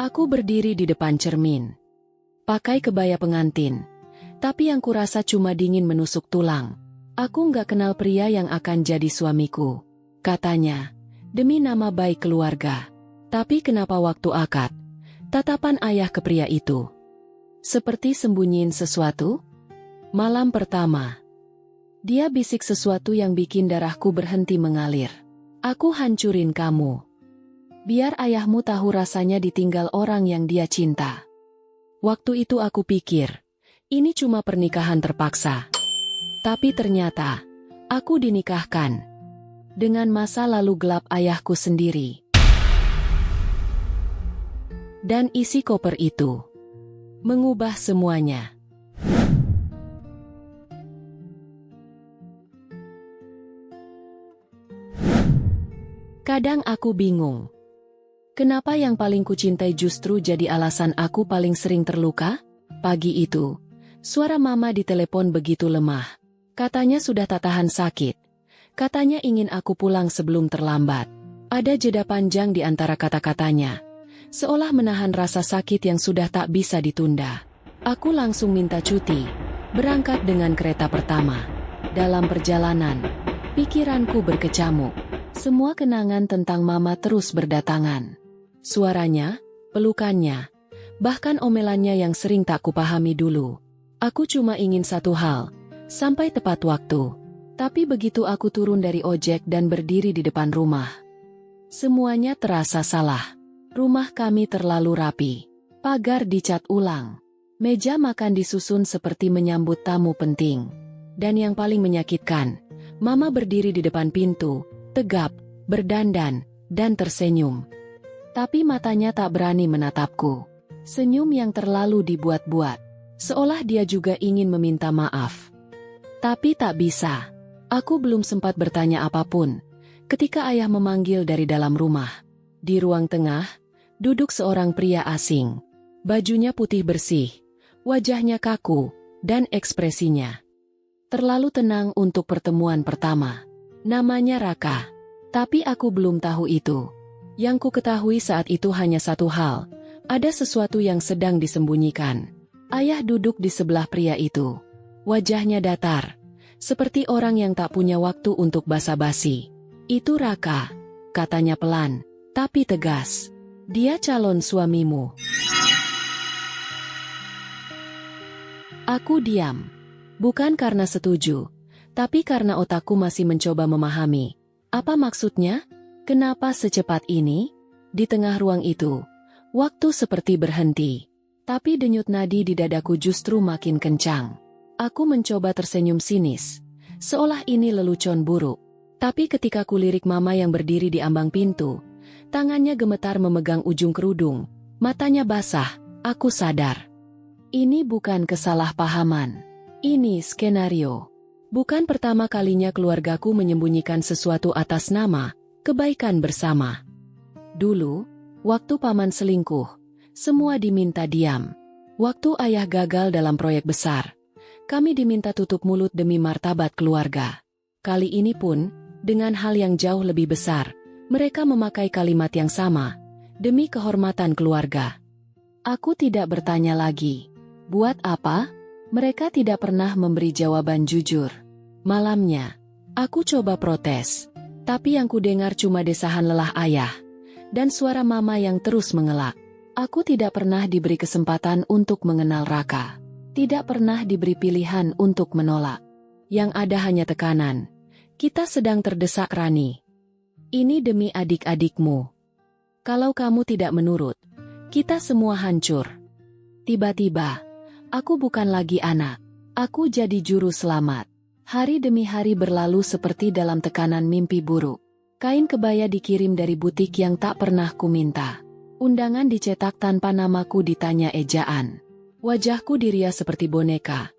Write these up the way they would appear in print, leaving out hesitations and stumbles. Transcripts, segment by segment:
Aku berdiri di depan cermin. Pakai kebaya pengantin. Tapi yang kurasa cuma dingin menusuk tulang. Aku nggak kenal pria yang akan jadi suamiku. Katanya, demi nama baik keluarga. Tapi kenapa waktu akad? Tatapan ayah ke pria itu. Seperti sembunyiin sesuatu? Malam pertama. Dia bisik sesuatu yang bikin darahku berhenti mengalir. Aku hancurin kamu. Biar ayahmu tahu rasanya ditinggal orang yang dia cinta. Waktu itu aku pikir, ini cuma pernikahan terpaksa. Tapi ternyata, aku dinikahkan. Dengan masa lalu gelap ayahku sendiri. Dan isi koper itu. Mengubah semuanya. Kadang aku bingung. Kenapa yang paling kucintai justru jadi alasan aku paling sering terluka? Pagi itu, suara mama di telepon begitu lemah. Katanya sudah tak tahan sakit. Katanya ingin aku pulang sebelum terlambat. Ada jeda panjang di antara kata-katanya. Seolah menahan rasa sakit yang sudah tak bisa ditunda. Aku langsung minta cuti. Berangkat dengan kereta pertama. Dalam perjalanan, pikiranku berkecamuk. Semua kenangan tentang mama terus berdatangan. Suaranya, pelukannya, bahkan omelannya yang sering tak kupahami dulu. Aku cuma ingin satu hal, sampai tepat waktu. Tapi begitu aku turun dari ojek dan berdiri di depan rumah, semuanya terasa salah. Rumah kami terlalu rapi. Pagar dicat ulang. Meja makan disusun seperti menyambut tamu penting. Dan yang paling menyakitkan, mama berdiri di depan pintu, tegap, berdandan, dan tersenyum. Tapi matanya tak berani menatapku. Senyum yang terlalu dibuat-buat. Seolah dia juga ingin meminta maaf. Tapi tak bisa. Aku belum sempat bertanya apapun. Ketika ayah memanggil dari dalam rumah. Di ruang tengah, duduk seorang pria asing. Bajunya putih bersih. Wajahnya kaku, dan ekspresinya terlalu tenang untuk pertemuan pertama. Namanya Raka. Tapi aku belum tahu itu. Yang ku ketahui saat itu hanya satu hal. Ada sesuatu yang sedang disembunyikan. Ayah duduk di sebelah pria itu. Wajahnya datar. Seperti orang yang tak punya waktu untuk basa-basi. Itu Raka, katanya pelan, tapi tegas. Dia calon suamimu. Aku diam. Bukan karena setuju. Tapi karena otakku masih mencoba memahami. Apa maksudnya? Kenapa secepat ini? Di tengah ruang itu, waktu seperti berhenti. Tapi denyut nadi di dadaku justru makin kencang. Aku mencoba tersenyum sinis. Seolah ini lelucon buruk. Tapi ketika kulirik mama yang berdiri di ambang pintu, tangannya gemetar memegang ujung kerudung, matanya basah, aku sadar. Ini bukan kesalahpahaman. Ini skenario. Bukan pertama kalinya keluargaku menyembunyikan sesuatu atas nama kebaikan bersama. Dulu, waktu paman selingkuh, semua diminta diam. Waktu ayah gagal dalam proyek besar, kami diminta tutup mulut demi martabat keluarga. Kali ini pun, dengan hal yang jauh lebih besar, mereka memakai kalimat yang sama, demi kehormatan keluarga. Aku tidak bertanya lagi. Buat apa? Mereka tidak pernah memberi jawaban jujur. Malamnya, aku coba protes. Tapi yang kudengar cuma desahan lelah ayah. Dan suara mama yang terus mengelak. Aku tidak pernah diberi kesempatan untuk mengenal Raka. Tidak pernah diberi pilihan untuk menolak. Yang ada hanya tekanan. Kita sedang terdesak, Rani. Ini demi adik-adikmu. Kalau kamu tidak menurut, kita semua hancur. Tiba-tiba, aku bukan lagi anak. Aku jadi juru selamat. Hari demi hari berlalu seperti dalam tekanan mimpi buruk. Kain kebaya dikirim dari butik yang tak pernah kuminta. Undangan dicetak tanpa namaku ditanya ejaan. Wajahku dirias seperti boneka.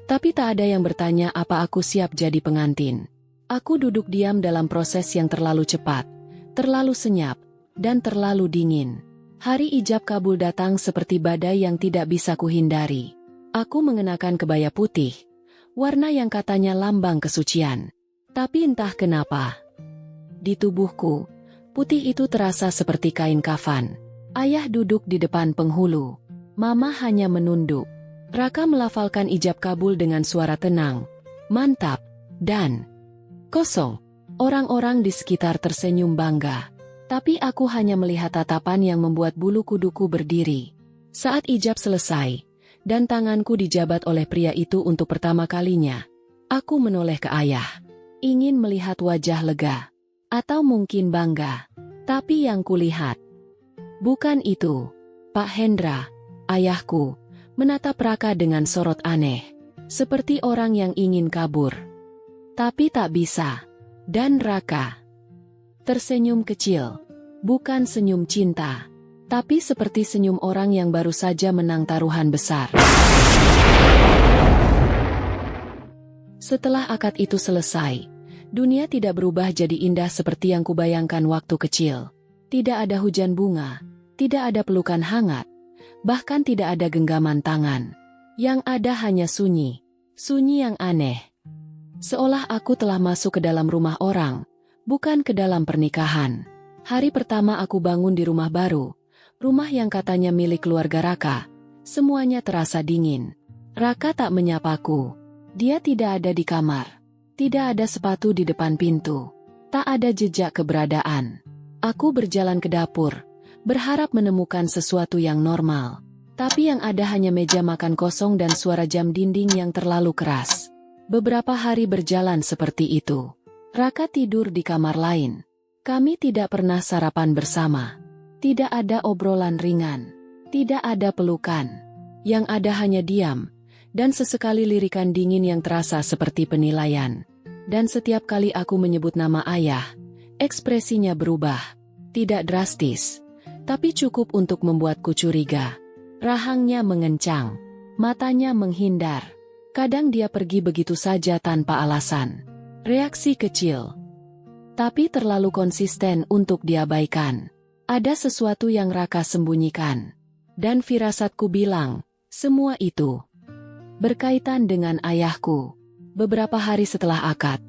Tapi tak ada yang bertanya apa aku siap jadi pengantin. Aku duduk diam dalam proses yang terlalu cepat, terlalu senyap, dan terlalu dingin. Hari ijab kabul datang seperti badai yang tidak bisa kuhindari. Aku mengenakan kebaya putih. Warna yang katanya lambang kesucian. Tapi entah kenapa, di tubuhku, putih itu terasa seperti kain kafan. Ayah duduk di depan penghulu. Mama hanya menunduk. Raka melafalkan ijab kabul dengan suara tenang, mantap, dan kosong. Orang-orang di sekitar tersenyum bangga. Tapi aku hanya melihat tatapan yang membuat bulu kuduku berdiri. Saat ijab selesai, dan tanganku dijabat oleh pria itu untuk pertama kalinya, aku menoleh ke ayah. Ingin melihat wajah lega. Atau mungkin bangga. Tapi yang kulihat bukan itu. Pak Hendra, ayahku, menatap Raka dengan sorot aneh. Seperti orang yang ingin kabur. Tapi tak bisa. Dan Raka tersenyum kecil. Bukan senyum cinta. Tapi seperti senyum orang yang baru saja menang taruhan besar. Setelah akad itu selesai, dunia tidak berubah jadi indah seperti yang kubayangkan waktu kecil. Tidak ada hujan bunga, tidak ada pelukan hangat, bahkan tidak ada genggaman tangan. Yang ada hanya sunyi, sunyi yang aneh. Seolah aku telah masuk ke dalam rumah orang, bukan ke dalam pernikahan. Hari pertama aku bangun di rumah baru, rumah yang katanya milik keluarga Raka. Semuanya terasa dingin. Raka tak menyapaku. Dia tidak ada di kamar. Tidak ada sepatu di depan pintu. Tak ada jejak keberadaan. Aku berjalan ke dapur, berharap menemukan sesuatu yang normal. Tapi yang ada hanya meja makan kosong dan suara jam dinding yang terlalu keras. Beberapa hari berjalan seperti itu. Raka tidur di kamar lain. Kami tidak pernah sarapan bersama. Tidak ada obrolan ringan. Tidak ada pelukan. Yang ada hanya diam. Dan sesekali lirikan dingin yang terasa seperti penilaian. Dan setiap kali aku menyebut nama ayah, ekspresinya berubah. Tidak drastis. Tapi cukup untuk membuatku curiga. Rahangnya mengencang. Matanya menghindar. Kadang dia pergi begitu saja tanpa alasan. Reaksi kecil. Tapi terlalu konsisten untuk diabaikan. Ada sesuatu yang Raka sembunyikan. Dan firasatku bilang, semua itu berkaitan dengan ayahku. Beberapa hari setelah akad,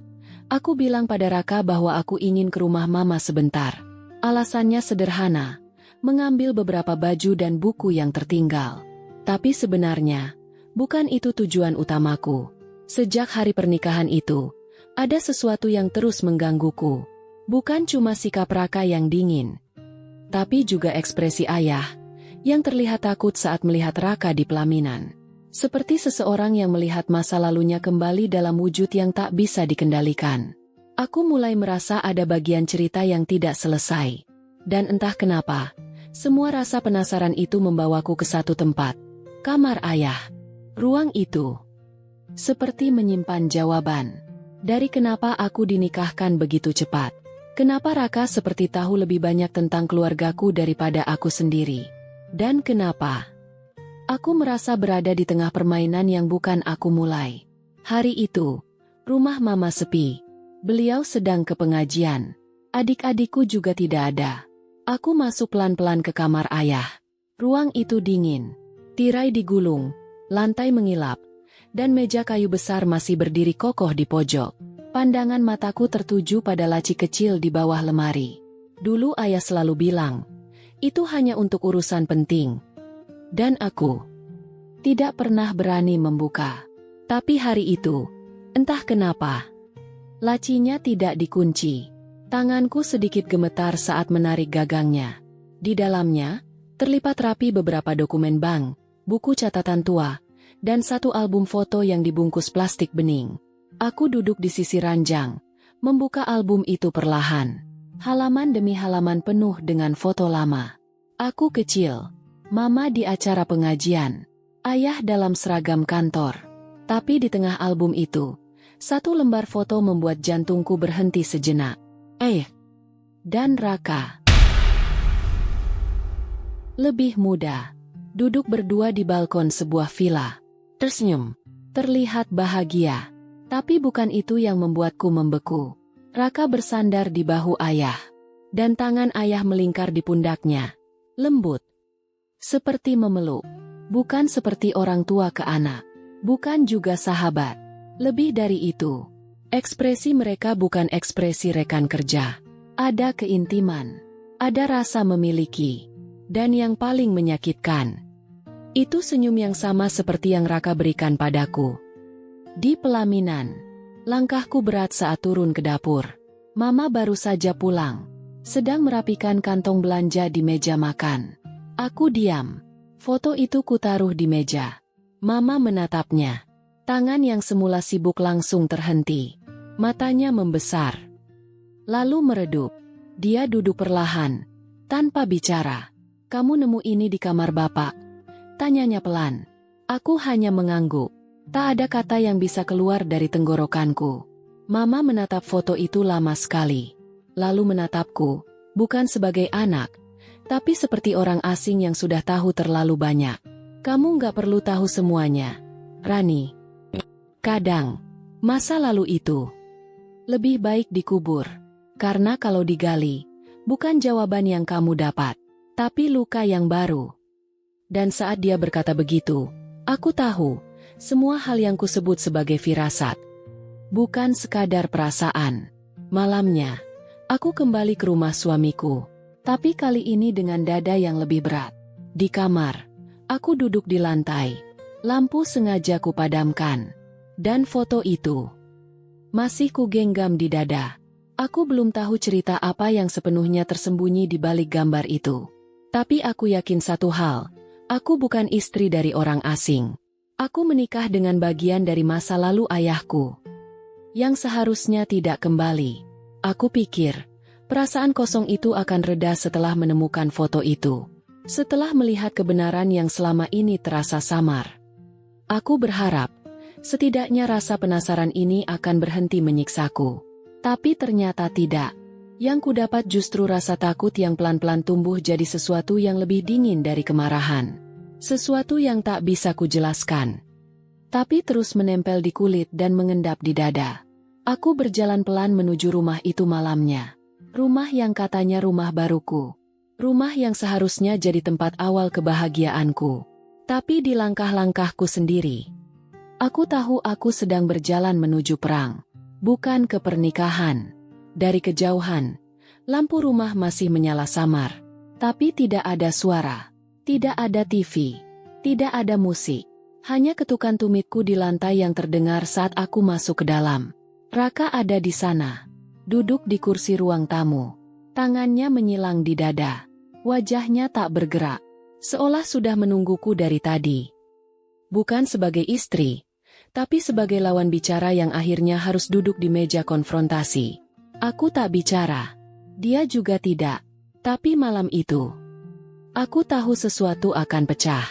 aku bilang pada Raka bahwa aku ingin ke rumah mama sebentar. Alasannya sederhana, mengambil beberapa baju dan buku yang tertinggal. Tapi sebenarnya, bukan itu tujuan utamaku. Sejak hari pernikahan itu, ada sesuatu yang terus menggangguku. Bukan cuma sikap Raka yang dingin, tapi juga ekspresi ayah, yang terlihat takut saat melihat Raka di pelaminan. Seperti seseorang yang melihat masa lalunya kembali dalam wujud yang tak bisa dikendalikan. Aku mulai merasa ada bagian cerita yang tidak selesai. Dan entah kenapa, semua rasa penasaran itu membawaku ke satu tempat. Kamar ayah. Ruang itu seperti menyimpan jawaban. Dari kenapa aku dinikahkan begitu cepat. Kenapa Raka seperti tahu lebih banyak tentang keluargaku daripada aku sendiri. Dan kenapa aku merasa berada di tengah permainan yang bukan aku mulai. Hari itu, rumah mama sepi. Beliau sedang ke pengajian. Adik-adikku juga tidak ada. Aku masuk pelan-pelan ke kamar ayah. Ruang itu dingin. Tirai digulung, lantai mengilap, dan meja kayu besar masih berdiri kokoh di pojok. Pandangan mataku tertuju pada laci kecil di bawah lemari. Dulu ayah selalu bilang, itu hanya untuk urusan penting. Dan aku tidak pernah berani membuka. Tapi hari itu, entah kenapa, lacinya tidak dikunci. Tanganku sedikit gemetar saat menarik gagangnya. Di dalamnya, terlipat rapi beberapa dokumen bank, buku catatan tua, dan satu album foto yang dibungkus plastik bening. Aku duduk di sisi ranjang, membuka album itu perlahan. Halaman demi halaman penuh dengan foto lama. Aku kecil, mama di acara pengajian, ayah dalam seragam kantor. Tapi di tengah album itu, satu lembar foto membuat jantungku berhenti sejenak. Dan Raka. Lebih muda. Duduk berdua di balkon sebuah villa. Tersenyum. Terlihat bahagia. Tapi bukan itu yang membuatku membeku. Raka bersandar di bahu ayah. Dan tangan ayah melingkar di pundaknya. Lembut. Seperti memeluk. Bukan seperti orang tua ke anak. Bukan juga sahabat. Lebih dari itu. Ekspresi mereka bukan ekspresi rekan kerja. Ada keintiman. Ada rasa memiliki. Dan yang paling menyakitkan, itu senyum yang sama seperti yang Raka berikan padaku. Di pelaminan, langkahku berat saat turun ke dapur. Mama baru saja pulang, sedang merapikan kantong belanja di meja makan. Aku diam. Foto itu kutaruh di meja. Mama menatapnya. Tangan yang semula sibuk langsung terhenti. Matanya membesar. Lalu meredup. Dia duduk perlahan, tanpa bicara. "Kamu nemu ini di kamar Bapak?" tanyanya pelan. Aku hanya mengangguk. Tak ada kata yang bisa keluar dari tenggorokanku. Mama menatap foto itu lama sekali. Lalu menatapku, bukan sebagai anak, tapi seperti orang asing yang sudah tahu terlalu banyak. "Kamu nggak perlu tahu semuanya, Rani. Kadang, masa lalu itu lebih baik dikubur. Karena kalau digali, bukan jawaban yang kamu dapat, tapi luka yang baru." Dan saat dia berkata begitu, aku tahu, semua hal yang kusebut sebagai firasat bukan sekadar perasaan. Malamnya, aku kembali ke rumah suamiku, tapi kali ini dengan dada yang lebih berat. Di kamar, aku duduk di lantai. Lampu sengaja kupadamkan. Dan foto itu masih kugenggam di dada. Aku belum tahu cerita apa yang sepenuhnya tersembunyi di balik gambar itu. Tapi aku yakin satu hal. Aku bukan istri dari orang asing. Aku menikah dengan bagian dari masa lalu ayahku, yang seharusnya tidak kembali. Aku pikir, perasaan kosong itu akan reda setelah menemukan foto itu. Setelah melihat kebenaran yang selama ini terasa samar. Aku berharap, setidaknya rasa penasaran ini akan berhenti menyiksaku. Tapi ternyata tidak. Yang kudapat justru rasa takut yang pelan-pelan tumbuh jadi sesuatu yang lebih dingin dari kemarahan. Sesuatu yang tak bisa kujelaskan. Tapi terus menempel di kulit dan mengendap di dada. Aku berjalan pelan menuju rumah itu malamnya. Rumah yang katanya rumah baruku. Rumah yang seharusnya jadi tempat awal kebahagiaanku. Tapi di langkah-langkahku sendiri, aku tahu aku sedang berjalan menuju perang. Bukan ke pernikahan. Dari kejauhan, lampu rumah masih menyala samar. Tapi tidak ada suara. Tidak ada TV. Tidak ada musik. Hanya ketukan tumitku di lantai yang terdengar saat aku masuk ke dalam. Raka ada di sana. Duduk di kursi ruang tamu. Tangannya menyilang di dada. Wajahnya tak bergerak. Seolah sudah menungguku dari tadi. Bukan sebagai istri, tapi sebagai lawan bicara yang akhirnya harus duduk di meja konfrontasi. Aku tak bicara. Dia juga tidak. Tapi malam itu, aku tahu sesuatu akan pecah.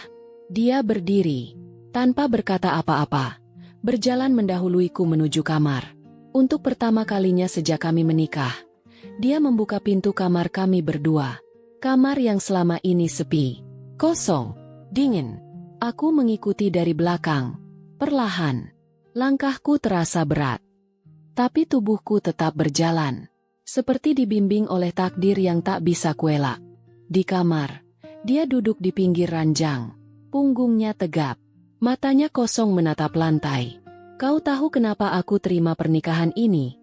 Dia berdiri, tanpa berkata apa-apa, berjalan mendahuluiku menuju kamar. Untuk pertama kalinya sejak kami menikah, dia membuka pintu kamar kami berdua. Kamar yang selama ini sepi, kosong, dingin. Aku mengikuti dari belakang. Perlahan, langkahku terasa berat. Tapi tubuhku tetap berjalan, seperti dibimbing oleh takdir yang tak bisa kuelak. Di kamar, dia duduk di pinggir ranjang, punggungnya tegap, matanya kosong menatap lantai. "Kau tahu kenapa aku terima pernikahan ini?"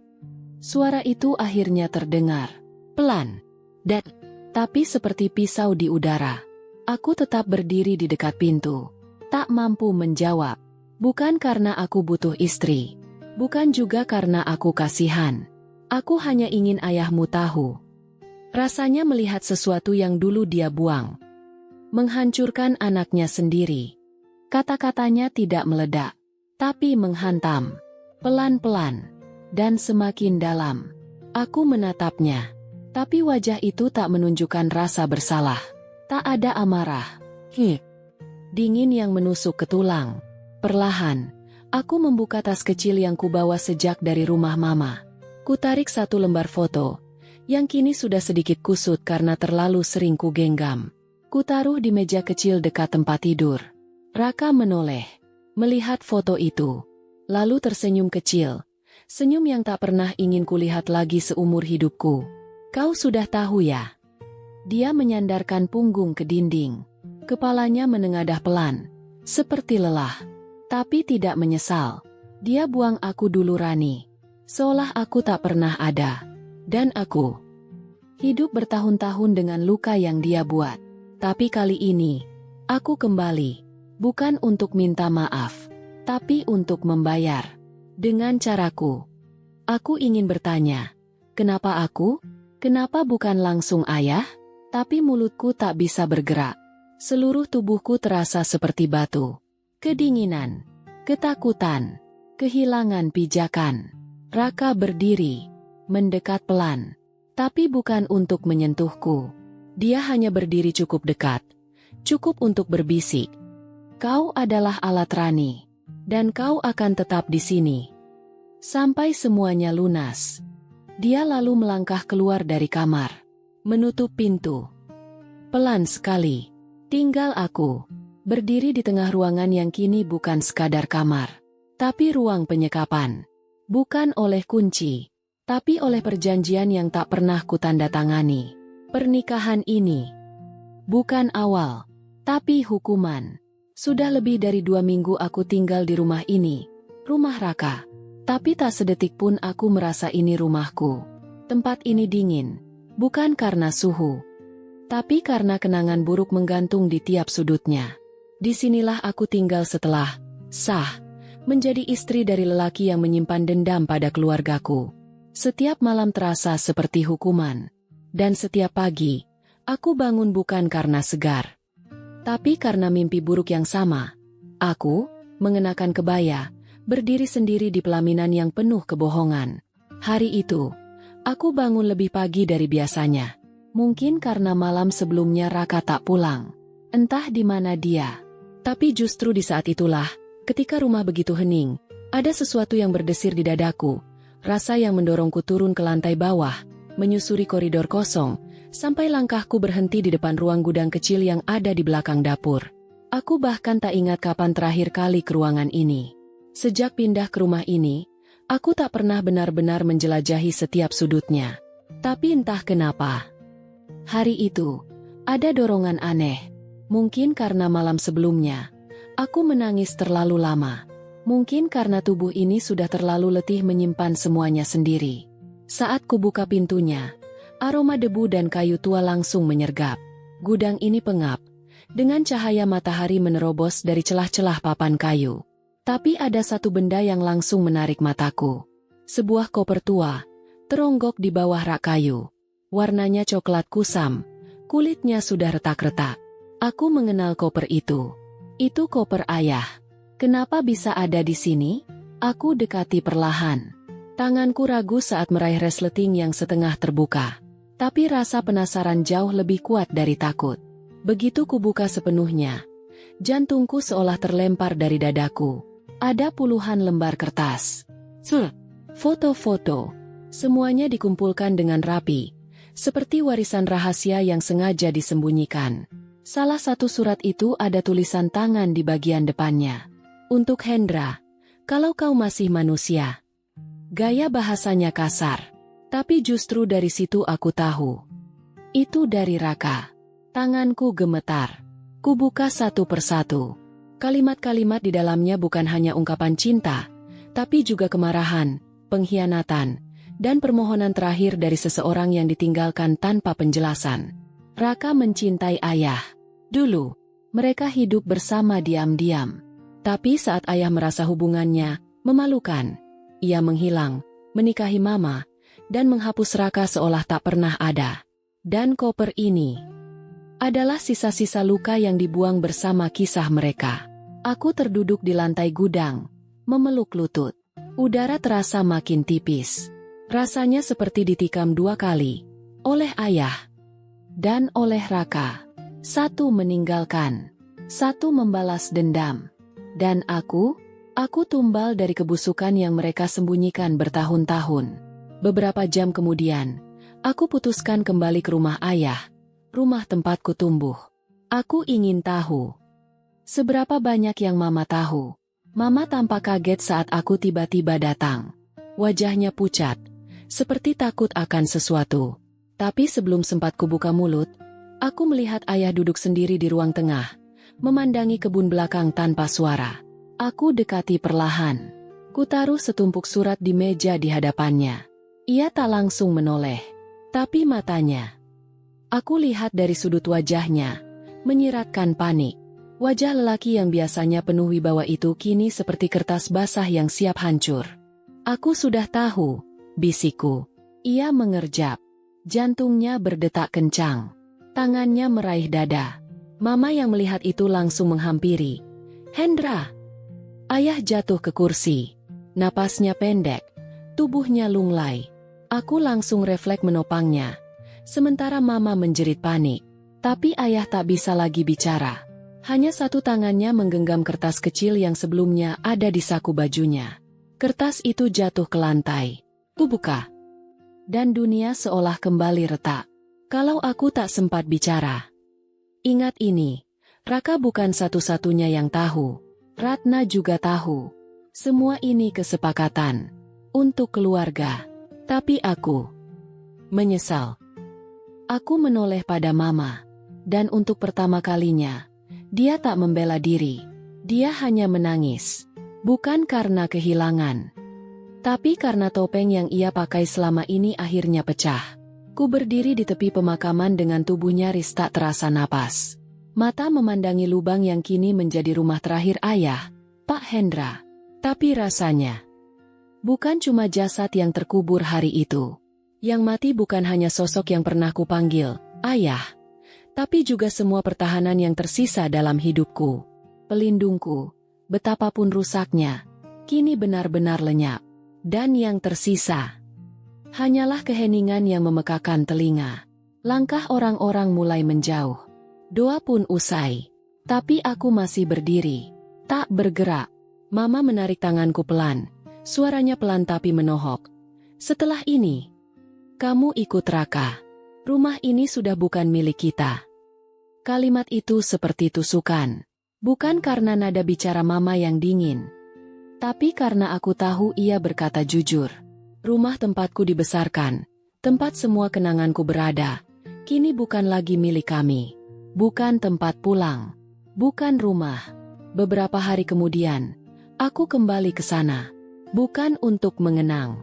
Suara itu akhirnya terdengar, pelan, dan tapi seperti pisau di udara. Aku tetap berdiri di dekat pintu, tak mampu menjawab. Bukan karena aku butuh istri. Bukan juga karena aku kasihan. Aku hanya ingin ayahmu tahu. Rasanya melihat sesuatu yang dulu dia buang. Menghancurkan anaknya sendiri. Kata-katanya tidak meledak, tapi menghantam. Pelan-pelan. Dan semakin dalam. Aku menatapnya. Tapi wajah itu tak menunjukkan rasa bersalah. Tak ada amarah. Dingin yang menusuk ke tulang. Perlahan, aku membuka tas kecil yang kubawa sejak dari rumah mama. Kutarik satu lembar foto, yang kini sudah sedikit kusut karena terlalu sering kugenggam. Kutaruh di meja kecil dekat tempat tidur. Raka menoleh, melihat foto itu. Lalu tersenyum kecil, senyum yang tak pernah ingin kulihat lagi seumur hidupku. "Kau sudah tahu ya?" Dia menyandarkan punggung ke dinding. Kepalanya menengadah pelan, seperti lelah. Tapi tidak menyesal. Dia buang aku dulu Rani. Seolah aku tak pernah ada. Dan aku hidup bertahun-tahun dengan luka yang dia buat. Tapi kali ini, aku kembali. Bukan untuk minta maaf, tapi untuk membayar. Dengan caraku. Aku ingin bertanya, kenapa aku? Kenapa bukan langsung ayah? Tapi mulutku tak bisa bergerak. Seluruh tubuhku terasa seperti batu. Kedinginan, ketakutan, kehilangan pijakan. Raka berdiri, mendekat pelan. Tapi bukan untuk menyentuhku. Dia hanya berdiri cukup dekat. Cukup untuk berbisik. Kau adalah alat Rani. Dan kau akan tetap di sini. Sampai semuanya lunas. Dia lalu melangkah keluar dari kamar. Menutup pintu. Pelan sekali. Tinggal aku. Berdiri di tengah ruangan yang kini bukan sekadar kamar. Tapi ruang penyekapan. Bukan oleh kunci. Tapi oleh perjanjian yang tak pernah kutandatangani. Pernikahan ini. Bukan awal. Tapi hukuman. Sudah lebih dari 2 minggu aku tinggal di rumah ini. Rumah Raka. Tapi tak sedetik pun aku merasa ini rumahku. Tempat ini dingin. Bukan karena suhu. Tapi karena kenangan buruk menggantung di tiap sudutnya. Disinilah aku tinggal setelah sah. Menjadi istri dari lelaki yang menyimpan dendam pada keluargaku. Setiap malam terasa seperti hukuman. Dan setiap pagi, aku bangun bukan karena segar. Tapi karena mimpi buruk yang sama. Aku, mengenakan kebaya, berdiri sendiri di pelaminan yang penuh kebohongan. Hari itu, aku bangun lebih pagi dari biasanya. Mungkin karena malam sebelumnya Raka tak pulang. Entah di mana dia. Tapi justru di saat itulah, ketika rumah begitu hening, ada sesuatu yang berdesir di dadaku. Rasa yang mendorongku turun ke lantai bawah, menyusuri koridor kosong, sampai langkahku berhenti di depan ruang gudang kecil yang ada di belakang dapur. Aku bahkan tak ingat kapan terakhir kali ke ruangan ini. Sejak pindah ke rumah ini, aku tak pernah benar-benar menjelajahi setiap sudutnya. Tapi entah kenapa. Hari itu, ada dorongan aneh. Mungkin karena malam sebelumnya, aku menangis terlalu lama. Mungkin karena tubuh ini sudah terlalu letih menyimpan semuanya sendiri. Saat kubuka pintunya, aroma debu dan kayu tua langsung menyergap. Gudang ini pengap, dengan cahaya matahari menerobos dari celah-celah papan kayu. Tapi ada satu benda yang langsung menarik mataku. Sebuah koper tua, teronggok di bawah rak kayu. Warnanya coklat kusam, kulitnya sudah retak-retak. Aku mengenal koper itu. Itu koper ayah. Kenapa bisa ada di sini? Aku dekati perlahan. Tanganku ragu saat meraih resleting yang setengah terbuka. Tapi rasa penasaran jauh lebih kuat dari takut. Begitu kubuka sepenuhnya, jantungku seolah terlempar dari dadaku. Ada puluhan lembar kertas. Foto-foto. Semuanya dikumpulkan dengan rapi. Seperti warisan rahasia yang sengaja disembunyikan. Salah satu surat itu ada tulisan tangan di bagian depannya. Untuk Hendra, kalau kau masih manusia. Gaya bahasanya kasar. Tapi justru dari situ aku tahu. Itu dari Raka. Tanganku gemetar. Kubuka satu persatu. Kalimat-kalimat di dalamnya bukan hanya ungkapan cinta, tapi juga kemarahan, pengkhianatan, dan permohonan terakhir dari seseorang yang ditinggalkan tanpa penjelasan. Raka mencintai ayah. Dulu, mereka hidup bersama diam-diam. Tapi saat ayah merasa hubungannya memalukan, ia menghilang, menikahi mama, dan menghapus Raka seolah tak pernah ada. Dan koper ini adalah sisa-sisa luka yang dibuang bersama kisah mereka. Aku terduduk di lantai gudang, memeluk lutut. Udara terasa makin tipis. Rasanya seperti ditikam 2 kali. Oleh ayah. Dan oleh Raka. Satu meninggalkan. Satu membalas dendam. Dan aku tumbal dari kebusukan yang mereka sembunyikan bertahun-tahun. Beberapa jam kemudian, aku putuskan kembali ke rumah ayah. Rumah tempatku tumbuh. Aku ingin tahu. Seberapa banyak yang Mama tahu? Mama tampak kaget saat aku tiba-tiba datang. Wajahnya pucat, seperti takut akan sesuatu. Tapi sebelum sempat kubuka mulut, aku melihat ayah duduk sendiri di ruang tengah, memandangi kebun belakang tanpa suara. Aku dekati perlahan. Kutaruh setumpuk surat di meja di hadapannya. Ia tak langsung menoleh, tapi matanya. Aku lihat dari sudut wajahnya. menyiratkan panik. Wajah lelaki yang biasanya penuh wibawa itu kini seperti kertas basah yang siap hancur. Aku sudah tahu, bisikku. Ia mengerjap. Jantungnya berdetak kencang. Tangannya meraih dada. Mama yang melihat itu langsung menghampiri. Hendra! Ayah jatuh ke kursi. Napasnya pendek. Tubuhnya lunglai. Aku langsung refleks menopangnya. Sementara Mama menjerit panik. Tapi ayah tak bisa lagi bicara. Hanya satu tangannya menggenggam kertas kecil yang sebelumnya ada di saku bajunya. Kertas itu jatuh ke lantai. Ku buka. Dan dunia seolah kembali retak. Kalau aku tak sempat bicara. Ingat ini, Raka bukan satu-satunya yang tahu. Ratna juga tahu. Semua ini kesepakatan. Untuk keluarga. Tapi aku menyesal. Aku menoleh pada Mama. Dan untuk pertama kalinya, dia tak membela diri. Dia hanya menangis. Bukan karena kehilangan. Tapi karena topeng yang ia pakai selama ini akhirnya pecah. Ku berdiri di tepi pemakaman dengan tubuh nyaris tak terasa napas. Mata memandangi lubang yang kini menjadi rumah terakhir ayah, Pak Hendra. Tapi rasanya, bukan cuma jasad yang terkubur hari itu. Yang mati bukan hanya sosok yang pernah kupanggil, ayah. Tapi juga semua pertahanan yang tersisa dalam hidupku. Pelindungku, betapapun rusaknya, kini benar-benar lenyap. Dan yang tersisa, hanyalah keheningan yang memekakan telinga. Langkah orang-orang mulai menjauh. Doa pun usai. Tapi aku masih berdiri. Tak bergerak. Mama menarik tanganku pelan. Suaranya pelan tapi menohok. Setelah ini, kamu ikut Raka. Rumah ini sudah bukan milik kita. Kalimat itu seperti tusukan. Bukan karena nada bicara Mama yang dingin. Tapi karena aku tahu ia berkata jujur. Rumah tempatku dibesarkan, tempat semua kenanganku berada, kini bukan lagi milik kami. Bukan tempat pulang. Bukan rumah. Beberapa hari kemudian, aku kembali ke sana. Bukan untuk mengenang.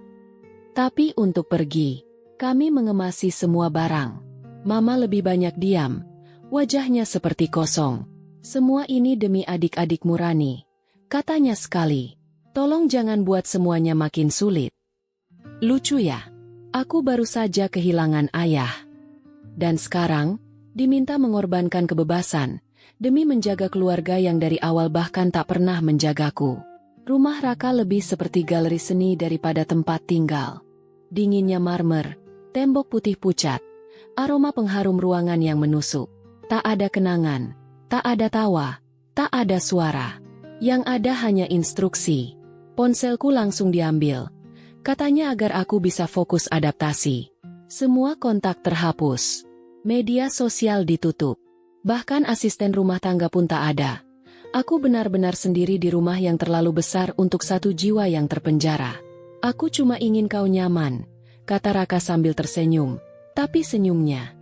Tapi untuk pergi. Kami mengemasi semua barang. Mama lebih banyak diam. Wajahnya seperti kosong. Semua ini demi adik-adikmu Rani. Katanya sekali. Tolong jangan buat semuanya makin sulit. Lucu ya? Aku baru saja kehilangan ayah. Dan sekarang, diminta mengorbankan kebebasan, demi menjaga keluarga yang dari awal bahkan tak pernah menjagaku. Rumah Raka lebih seperti galeri seni daripada tempat tinggal. Dinginnya marmer, tembok putih pucat, aroma pengharum ruangan yang menusuk. Tak ada kenangan, tak ada tawa, tak ada suara. Yang ada hanya instruksi. Ponselku langsung diambil. Katanya agar aku bisa fokus adaptasi. Semua kontak terhapus. Media sosial ditutup. Bahkan asisten rumah tangga pun tak ada. Aku benar-benar sendiri di rumah yang terlalu besar untuk satu jiwa yang terpenjara. Aku cuma ingin kau nyaman, kata Raka sambil tersenyum. Tapi senyumnya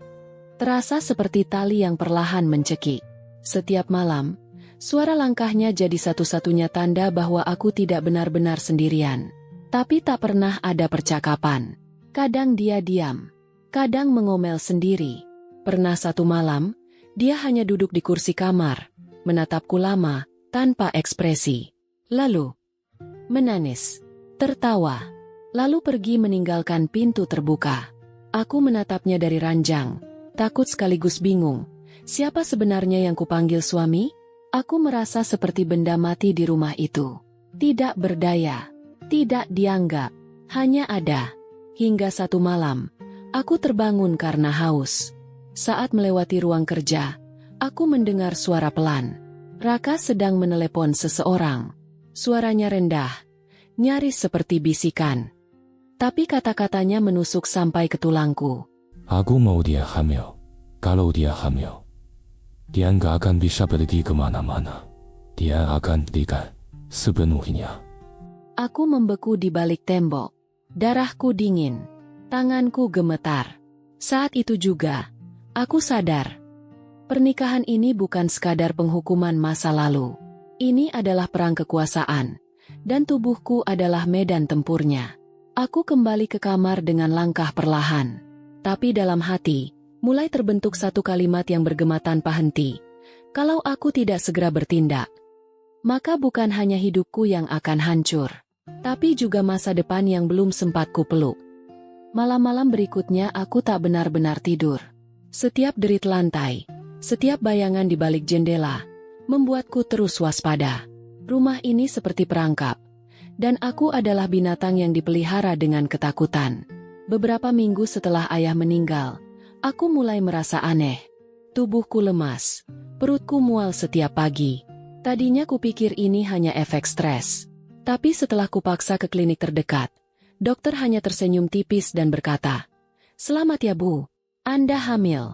terasa seperti tali yang perlahan mencekik. Setiap malam, suara langkahnya jadi satu-satunya tanda bahwa aku tidak benar-benar sendirian. Tapi tak pernah ada percakapan. Kadang dia diam, kadang mengomel sendiri. Pernah satu malam, dia hanya duduk di kursi kamar, menatapku lama, tanpa ekspresi. Lalu, menangis, tertawa, lalu pergi meninggalkan pintu terbuka. Aku menatapnya dari ranjang, takut sekaligus bingung. Siapa sebenarnya yang kupanggil suami? Aku merasa seperti benda mati di rumah itu. Tidak berdaya, tidak dianggap, hanya ada. Hingga satu malam, aku terbangun karena haus. Saat melewati ruang kerja, aku mendengar suara pelan. Raka sedang menelepon seseorang. Suaranya rendah, nyaris seperti bisikan. Tapi kata-katanya menusuk sampai ke tulangku. Aku mau dia hamil. Kalau dia hamil, dia nggak akan bisa pergi kemana-mana. Dia akan tinggal sepenuhnya. Aku membeku di balik tembok. Darahku dingin. Tanganku gemetar. Saat itu juga, aku sadar. Pernikahan ini bukan sekadar penghukuman masa lalu. Ini adalah perang kekuasaan. Dan tubuhku adalah medan tempurnya. Aku kembali ke kamar dengan langkah perlahan. Tapi dalam hati, mulai terbentuk satu kalimat yang bergema tanpa henti. Kalau aku tidak segera bertindak, maka bukan hanya hidupku yang akan hancur, tapi juga masa depan yang belum sempat kupeluk. Malam-malam berikutnya aku tak benar-benar tidur. Setiap derit lantai, setiap bayangan di balik jendela, membuatku terus waspada. Rumah ini seperti perangkap, dan aku adalah binatang yang dipelihara dengan ketakutan. Beberapa minggu setelah ayah meninggal, aku mulai merasa aneh. Tubuhku lemas, perutku mual setiap pagi. Tadinya kupikir ini hanya efek stres. Tapi setelah kupaksa ke klinik terdekat, dokter hanya tersenyum tipis dan berkata, "Selamat ya Bu, Anda hamil."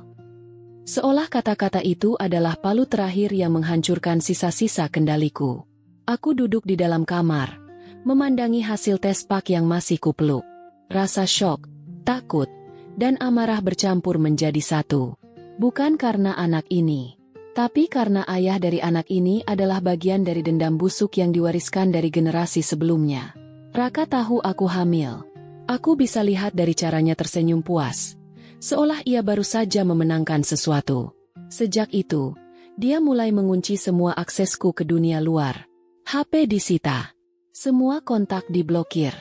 Seolah kata-kata itu adalah palu terakhir yang menghancurkan sisa-sisa kendaliku. Aku duduk di dalam kamar, memandangi hasil tes pak yang masih kupeluk. Rasa syok, takut, dan amarah bercampur menjadi satu. Bukan karena anak ini, tapi karena ayah dari anak ini adalah bagian dari dendam busuk yang diwariskan dari generasi sebelumnya. Raka tahu aku hamil. Aku bisa lihat dari caranya tersenyum puas, seolah ia baru saja memenangkan sesuatu. Sejak itu, dia mulai mengunci semua aksesku ke dunia luar. HP disita, semua kontak diblokir,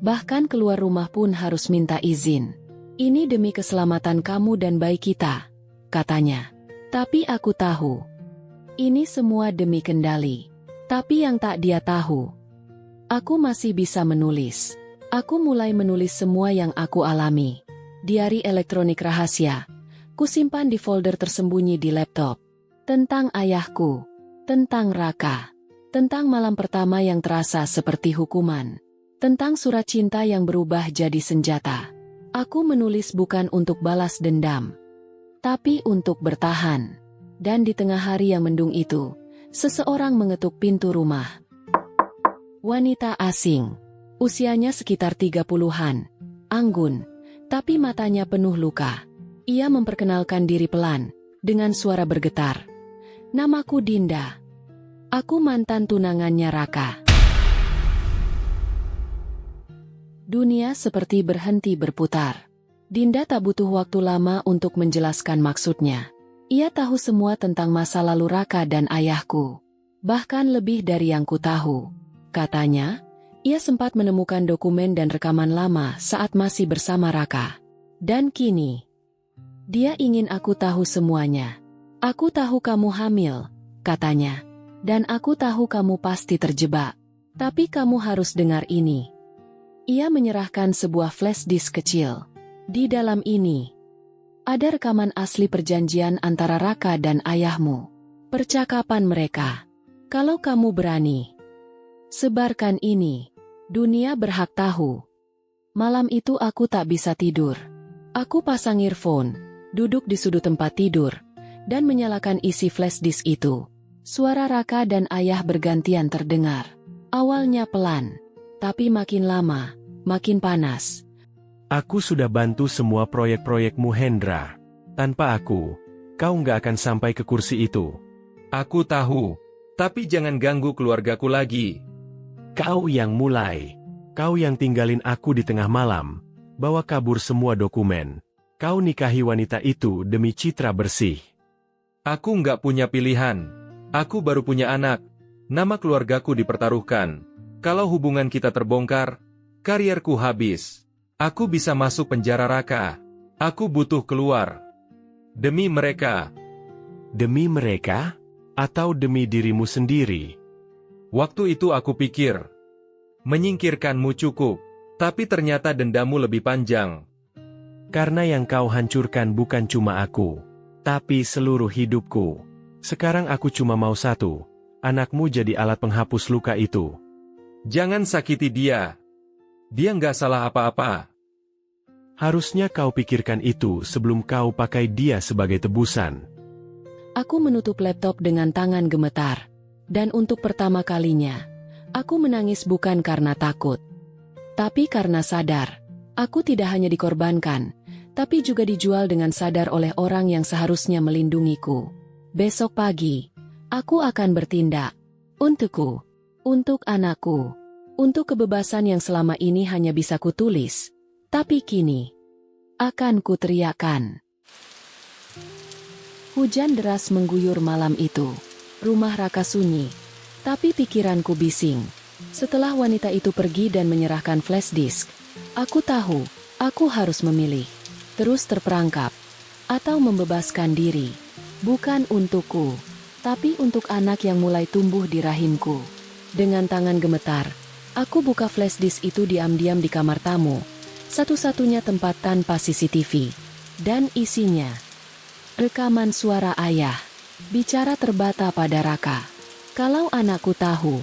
bahkan keluar rumah pun harus minta izin. "Ini demi keselamatan kamu dan bayi kita," katanya. Tapi aku tahu, ini semua demi kendali. Tapi yang tak dia tahu, aku masih bisa menulis. Aku mulai menulis semua yang aku alami. Diari elektronik rahasia, kusimpan di folder tersembunyi di laptop. Tentang ayahku, tentang Raka, tentang malam pertama yang terasa seperti hukuman, tentang surat cinta yang berubah jadi senjata. Aku menulis bukan untuk balas dendam, tapi untuk bertahan. Dan di tengah hari yang mendung itu, seseorang mengetuk pintu rumah. Wanita asing, usianya sekitar 30-an, anggun, tapi matanya penuh luka. Ia memperkenalkan diri pelan, dengan suara bergetar. "Namaku Dinda. Aku mantan tunangannya Raka." Dunia seperti berhenti berputar. Dinda tak butuh waktu lama untuk menjelaskan maksudnya. Ia tahu semua tentang masa lalu Raka dan ayahku. Bahkan lebih dari yang ku tahu. Katanya, ia sempat menemukan dokumen dan rekaman lama saat masih bersama Raka. Dan kini, dia ingin aku tahu semuanya. "Aku tahu kamu hamil," katanya. "Dan aku tahu kamu pasti terjebak. Tapi kamu harus dengar ini." Ia menyerahkan sebuah flash disk kecil. Di dalam ini, ada rekaman asli perjanjian antara Raka dan ayahmu. Percakapan mereka. "Kalau kamu berani, sebarkan ini. Dunia berhak tahu." Malam itu aku tak bisa tidur. Aku pasang earphone, duduk di sudut tempat tidur, dan menyalakan isi flash disk itu. Suara Raka dan ayah bergantian terdengar. Awalnya pelan, tapi makin lama, makin panas. "Aku sudah bantu semua proyek-proyekmu, Hendra. Tanpa aku, kau nggak akan sampai ke kursi itu." "Aku tahu, tapi jangan ganggu keluargaku lagi." "Kau yang mulai. Kau yang tinggalin aku di tengah malam, bawa kabur semua dokumen. Kau nikahi wanita itu demi citra bersih." "Aku nggak punya pilihan. Aku baru punya anak. Nama keluargaku dipertaruhkan. Kalau hubungan kita terbongkar, karierku habis. Aku bisa masuk penjara Raka. Aku butuh keluar. Demi mereka." "Demi mereka? Atau demi dirimu sendiri?" "Waktu itu aku pikir, menyingkirkanmu cukup. Tapi ternyata dendammu lebih panjang." "Karena yang kau hancurkan bukan cuma aku, tapi seluruh hidupku. Sekarang aku cuma mau satu, anakmu jadi alat penghapus luka itu." "Jangan sakiti dia. Dia nggak salah apa-apa." "Harusnya kau pikirkan itu sebelum kau pakai dia sebagai tebusan." Aku menutup laptop dengan tangan gemetar. Dan untuk pertama kalinya, aku menangis bukan karena takut, tapi karena sadar. Aku tidak hanya dikorbankan, tapi juga dijual dengan sadar oleh orang yang seharusnya melindungiku. Besok pagi, aku akan bertindak. Untukku, untuk anakku, untuk kebebasan yang selama ini hanya bisa kutulis, tapi kini akan kuteriakkan. Hujan deras mengguyur malam itu. Rumah Raka sunyi, tapi pikiranku bising. Setelah wanita itu pergi dan menyerahkan flash disk, aku tahu, aku harus memilih. Terus terperangkap, atau membebaskan diri. Bukan untukku, tapi untuk anak yang mulai tumbuh di rahimku. Dengan tangan gemetar, aku buka flash disk itu diam-diam di kamar tamu. Satu-satunya tempat tanpa CCTV. Dan isinya rekaman suara ayah bicara terbata pada Raka. Kalau anakku tahu,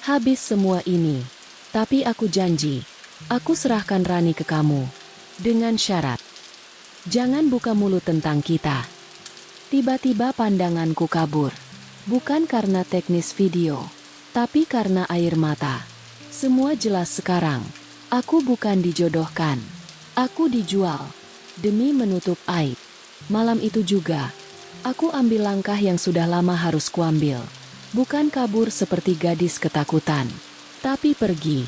habis semua ini. Tapi aku janji, aku serahkan Rani ke kamu. Dengan syarat, jangan buka mulut tentang kita. Tiba-tiba pandanganku kabur. Bukan karena teknis video, tapi karena air mata. Semua jelas sekarang. Aku bukan dijodohkan. Aku dijual. Demi menutup aib. Malam itu juga, aku ambil langkah yang sudah lama harus kuambil. Bukan kabur seperti gadis ketakutan, tapi pergi.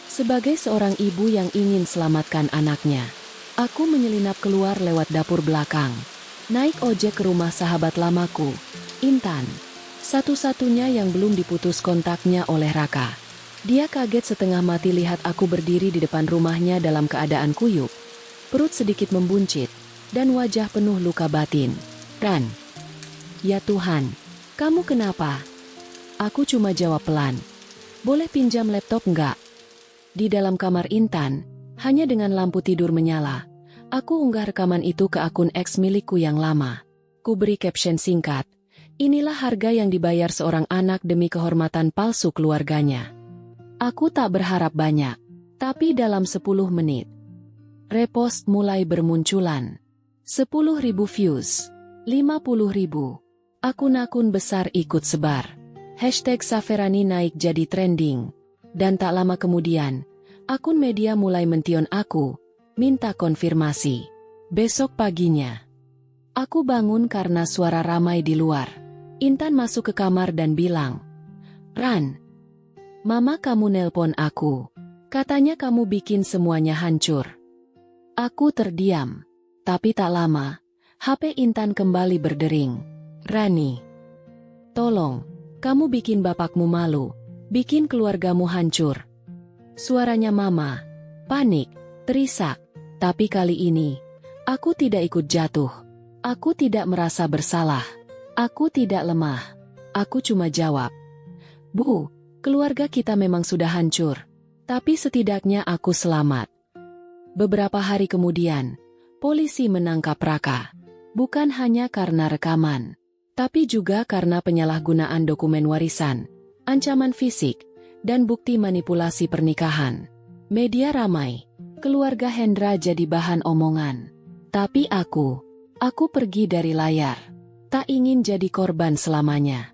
Sebagai seorang ibu yang ingin selamatkan anaknya, aku menyelinap keluar lewat dapur belakang. Naik ojek ke rumah sahabat lamaku, Intan. Satu-satunya yang belum diputus kontaknya oleh Raka. Dia kaget setengah mati lihat aku berdiri di depan rumahnya dalam keadaan kuyup. Perut sedikit membuncit, dan wajah penuh luka batin. Ran. Ya Tuhan, kamu kenapa? Aku cuma jawab pelan. Boleh pinjam laptop enggak? Di dalam kamar Intan, hanya dengan lampu tidur menyala, aku unggah rekaman itu ke akun X milikku yang lama. Ku beri caption singkat. Inilah harga yang dibayar seorang anak demi kehormatan palsu keluarganya. Aku tak berharap banyak, tapi dalam 10 menit, repost mulai bermunculan. 10.000 views, 50.000. Akun-akun besar ikut sebar. Hashtag Saferani naik jadi trending. Dan tak lama kemudian, akun media mulai mention aku, minta konfirmasi. Besok paginya, aku bangun karena suara ramai di luar. Intan masuk ke kamar dan bilang, Ran, Mama kamu nelpon aku. Katanya kamu bikin semuanya hancur. Aku terdiam. Tapi tak lama, HP Intan kembali berdering. Rani, tolong, kamu bikin bapakmu malu, bikin keluargamu hancur. Suaranya Mama, panik, terisak. Tapi kali ini, aku tidak ikut jatuh. Aku tidak merasa bersalah. Aku tidak lemah. Aku cuma jawab, Bu, keluarga kita memang sudah hancur. Tapi setidaknya aku selamat. Beberapa hari kemudian, polisi menangkap Raka. Bukan hanya karena rekaman, tapi juga karena penyalahgunaan dokumen warisan, ancaman fisik, dan bukti manipulasi pernikahan. Media ramai, keluarga Hendra jadi bahan omongan. Tapi aku pergi dari layar. Tak ingin jadi korban selamanya.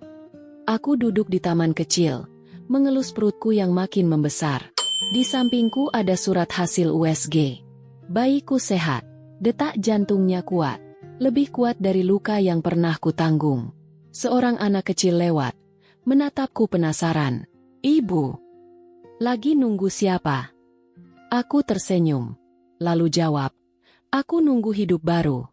Aku duduk di taman kecil, mengelus perutku yang makin membesar. Di sampingku ada surat hasil USG. Bayiku sehat. Detak jantungnya kuat, lebih kuat dari luka yang pernah kutanggung. Seorang anak kecil lewat, menatapku penasaran. Ibu, lagi nunggu siapa? Aku tersenyum, lalu jawab, aku nunggu hidup baru.